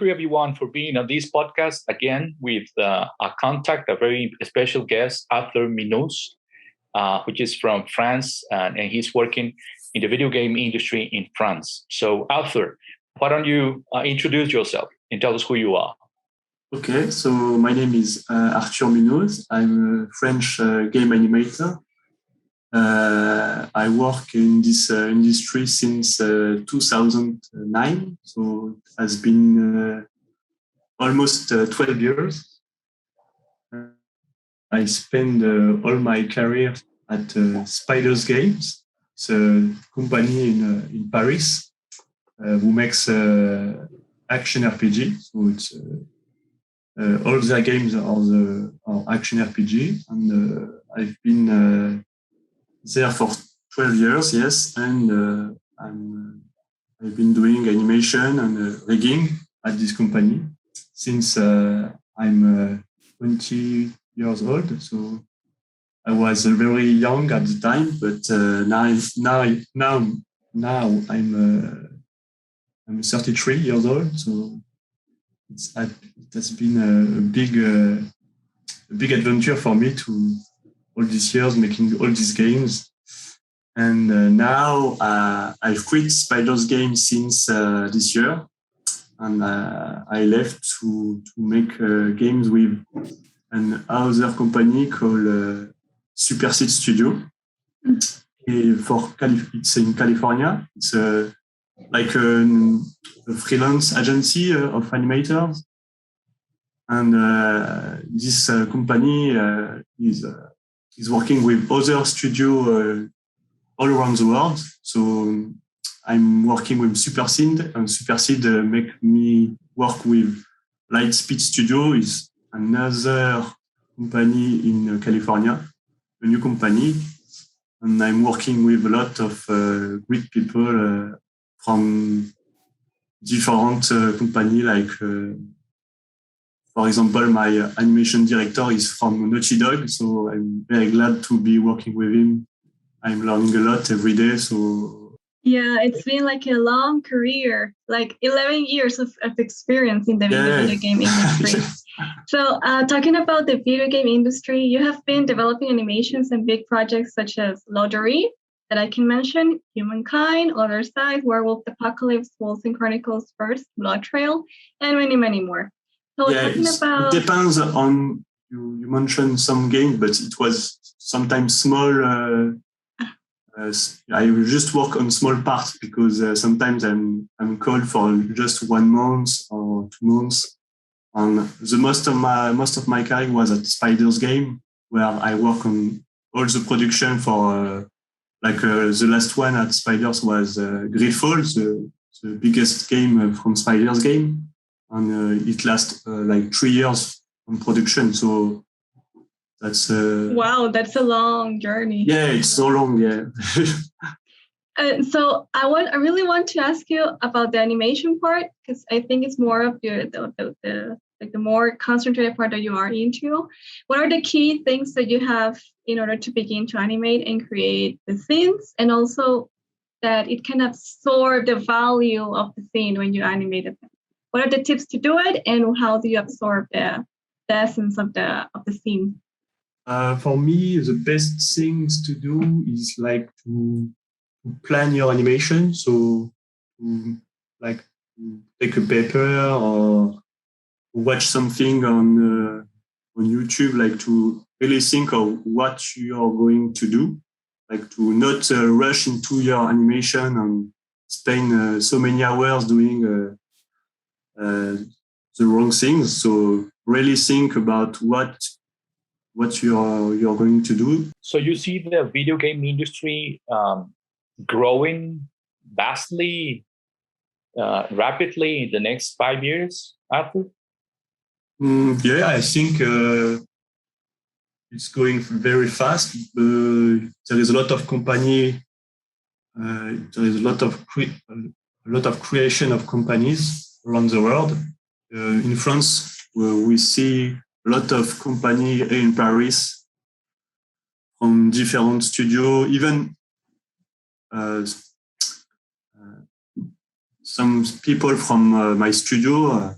you everyone for being on this podcast again with a very special guest, Arthur Munoz, which is from France, and he's working in the video game industry in France. So, Arthur, why don't you introduce yourself and tell us who you are? Okay, so my name is Arthur Munoz. I'm a French game animator. I work in this industry since 2009, so it has been almost 12 years. I spent all my career at Spiders Games. It's a company in Paris who makes action RPG. So it's all their games are action RPG, and I've been there for 12 years, yes, and I've been doing animation and rigging at this company since I'm 20 years old. So I was very young at the time, but now I'm 33 years old. So it has been a big adventure for me to all these years making all these games. And now I quit Spiders Games since this year, and I left to make games with another company called Superseed Studio. It's in California. It's like a freelance agency of animators, and this company is working with other studios all around the world. So I'm working with Superseed, and Superseed make me work with Lightspeed Studio, is another company in California, a new company, and I'm working with a lot of great people from different companies. Like, for example, my animation director is from Naughty Dog, so I'm very glad to be working with him. I'm learning a lot every day. So yeah, it's been like a long career, like 11 years of experience in the video game industry. So talking about the video game industry, you have been developing animations and big projects such as Lottery, that I can mention, Humankind, Other Side, Werewolf Apocalypse, Wolves and Chronicles First, Blood Trail, and many, many more. So it depends on, you mentioned some games, but it was sometimes small. I just work on small parts because sometimes I'm called for just 1 month or 2 months. And the most of my career was at Spiders Game, where I work on all the production for the last one at Spiders was Fruitful, the biggest game from Spiders Game, and it lasts like 3 years on production. So that's wow, that's a long journey. Yeah, it's so long. Yeah. So I really want to ask you about the animation part, because I think it's more of the more concentrated part that you are into. What are the key things that you have in order to begin to animate and create the scenes, and also that it can absorb the value of the scene when you animate it? What are the tips to do it, and how do you absorb the essence of the scene? For me, the best things to do is like to plan your animation. So, like take a paper or watch something on YouTube, like to really think of what you are going to do, like to not rush into your animation and spend so many hours doing the wrong things. So really think about what you're going to do. So you see the video game industry growing vastly, rapidly in the next 5 years, Arthur? Yeah, I think it's going very fast. There is a lot of company. There is a lot of creation of companies around the world. In France, we see a lot of company in Paris from different studios, even some people from my studio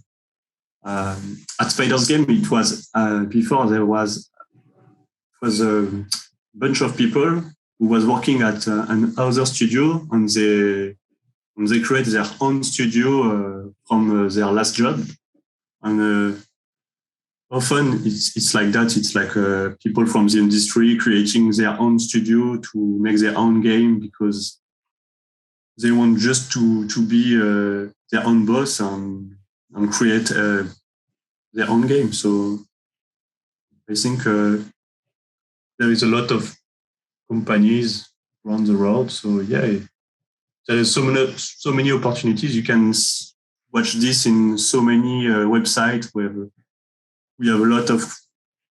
at Spider's Game, it was before there was a bunch of people who was working at another studio, and they create their own studio from their last job. And often it's like that. It's like people from the industry creating their own studio to make their own game because they want just to be their own boss and create their own game. So I think there is a lot of companies around the world. So yeah, there is so many opportunities. You can watch this in so many websites where we have a lot of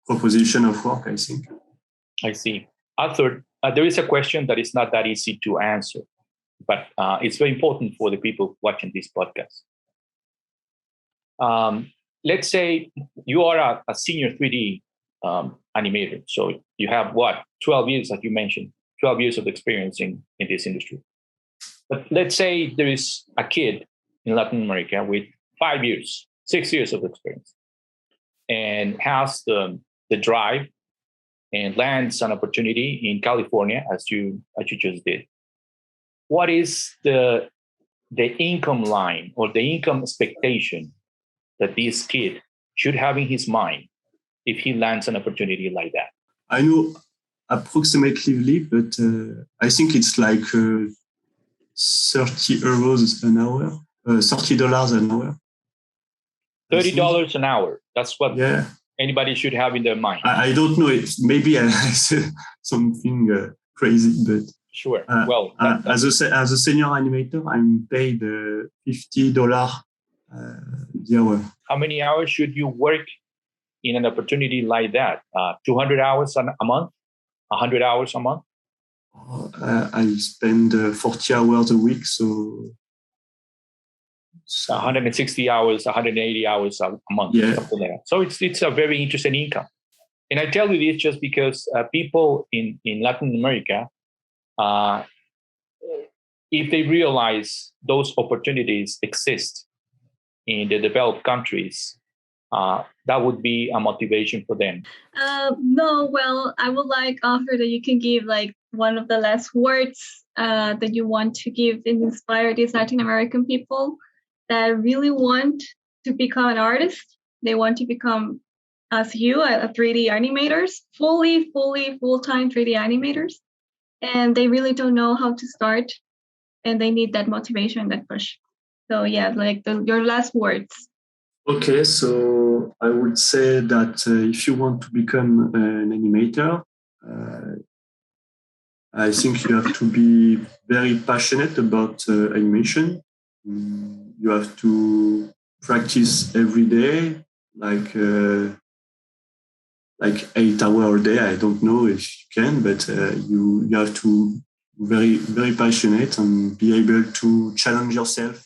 proposition of work, I think. I see. Arthur, there is a question that is not that easy to answer, but it's very important for the people watching this podcast. Let's say you are a senior 3D animator. So you have 12 years, like you mentioned, 12 years of experience in this industry. But let's say there is a kid in Latin America with 5 years, 6 years of experience and has the drive and lands an opportunity in California, as you just did. What is the income line or the income expectation that this kid should have in his mind if he lands an opportunity like that? I know approximately, but I think it's like 30 euros an hour, $30 an hour. $30 an hour. That's what anybody should have in their mind. I don't know. Maybe I said something crazy, but sure. As a senior animator, I'm paid $50 the hour. How many hours should you work in an opportunity like that? 200 hours a month? 100 hours a month? I spend 40 hours a week, so 160 hours, 180 hours a month. Yeah. Something like that. So it's a very interesting income. And I tell you this just because people in Latin America, if they realize those opportunities exist in the developed countries, that would be a motivation for them. No, well, I would like offer that you can give like one of the last words that you want to give and inspire these Latin American people that really want to become an artist. They want to become, as you, a 3D animators, full-time 3D animators. And they really don't know how to start. And they need that motivation, that push. So yeah, like your last words. Okay, so I would say that if you want to become an animator, I think you have to be very passionate about animation. You have to practice every day, like 8 hours a day. I don't know if you can, but you have to very, very passionate and be able to challenge yourself